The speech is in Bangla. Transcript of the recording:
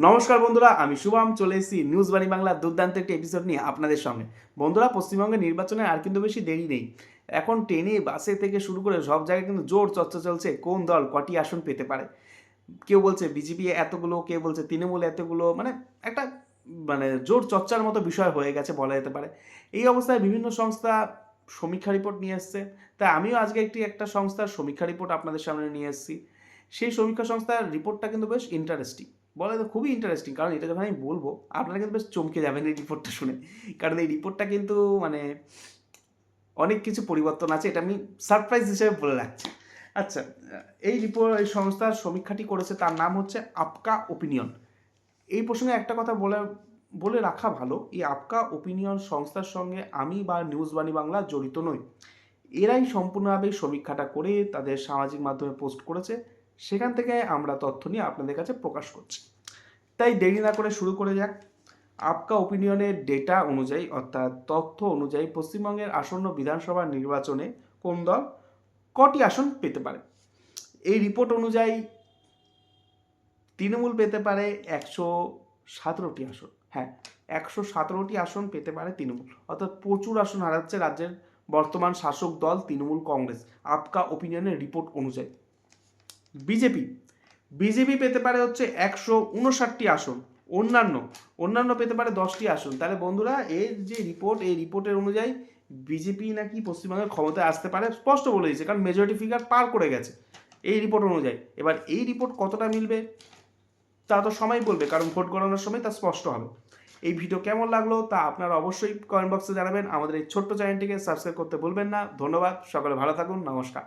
নমস্কার বন্ধুরা, আমি শুভম চলে এসেছি নিউজ বাণী বাংলার দুর্দান্ত একটি এপিসোড নিয়ে আপনাদের সঙ্গে। বন্ধুরা, পশ্চিমবঙ্গের নির্বাচনে আর কিন্তু বেশি দেরি নেই। এখন ট্রেনে বাসে থেকে শুরু করে সব জায়গায় কিন্তু জোর চর্চা চলছে কোন দল কটি আসন পেতে পারে। কেউ বলছে বিজেপি এতগুলো, কেউ বলছে তৃণমূল এতগুলো, মানে একটা জোর চর্চার মতো বিষয় হয়ে গেছে বলা যেতে পারে। এই অবস্থায় বিভিন্ন সংস্থা সমীক্ষা রিপোর্ট নিয়ে এসছে। তাই আমিও আজকে একটা সংস্থার সমীক্ষা রিপোর্ট আপনাদের সামনে নিয়ে এসেছি। সেই সমীক্ষা সংস্থার রিপোর্টটা কিন্তু বেশ ইন্টারেস্টিং, বলা তো খুবই ইন্টারেস্টিং, কারণ এটা যখন আমি বলবো আপনারা কিন্তু বেশ চমকে যাবেন এই রিপোর্টটা শুনে। কারণ এই রিপোর্টটা কিন্তু অনেক কিছু পরিবর্তন আছে, এটা আমি সারপ্রাইজ হিসেবে বলে রাখছি। আচ্ছা, এই সংস্থার সমীক্ষাটি করেছে, তার নাম হচ্ছে আপকা ওপিনিয়ন। এই প্রসঙ্গে একটা কথা বলে বলে রাখা ভালো, এই আপকা ওপিনিয়ন সংস্থার সঙ্গে আমি বা নিউজ বাণী বাংলা জড়িত নই। এরাই সম্পূর্ণভাবে সমীক্ষাটা করে তাদের সামাজিক মাধ্যমে পোস্ট করেছে, সেখান থেকে আমরা তথ্য নিয়ে আপনাদের কাছে প্রকাশ করছি। তাই দেরি না করে শুরু করে যাক। আপকা ওপিনিয়নের ডেটা অনুযায়ী, অর্থাৎ তথ্য অনুযায়ী, পশ্চিমবঙ্গের আসন্ন বিধানসভা নির্বাচনে কোন দল কটি আসন পেতে পারে। এই রিপোর্ট অনুযায়ী তৃণমূল পেতে পারে 117টি আসন। হ্যাঁ, 117টি আসন পেতে পারে তৃণমূল, অর্থাৎ প্রচুর আসন হারাচ্ছে রাজ্যের বর্তমান শাসক দল তৃণমূল কংগ্রেস, আপকা ওপিনিয়নের রিপোর্ট অনুযায়ী। বিজেপি বিজেপি পেতে পারে হচ্ছে 159টি আসন। অন্যান্য অন্যান্য পেতে পারে 10টি আসন। তাহলে বন্ধুরা, এর যে রিপোর্ট, এই রিপোর্টের অনুযায়ী বিজেপি নাকি পশ্চিমবঙ্গের ক্ষমতায় আসতে পারে, স্পষ্ট বলে দিয়েছে, কারণ মেজরিটি ফিগার পার করে গেছে এই রিপোর্ট অনুযায়ী। এবার এই রিপোর্ট কতটা মিলবে তা তো সময় বলবে, কারণ ভোট গণনার সময় তা স্পষ্ট হবে। এই ভিডিও কেমন লাগলো তা আপনারা অবশ্যই কমেন্ট বক্সে জানাবেন। আমাদের এই ছোট্ট চ্যানেলটিকে সাবস্ক্রাইব করতে ভুলবেন না। ধন্যবাদ, সকলে ভালো থাকুন, নমস্কার।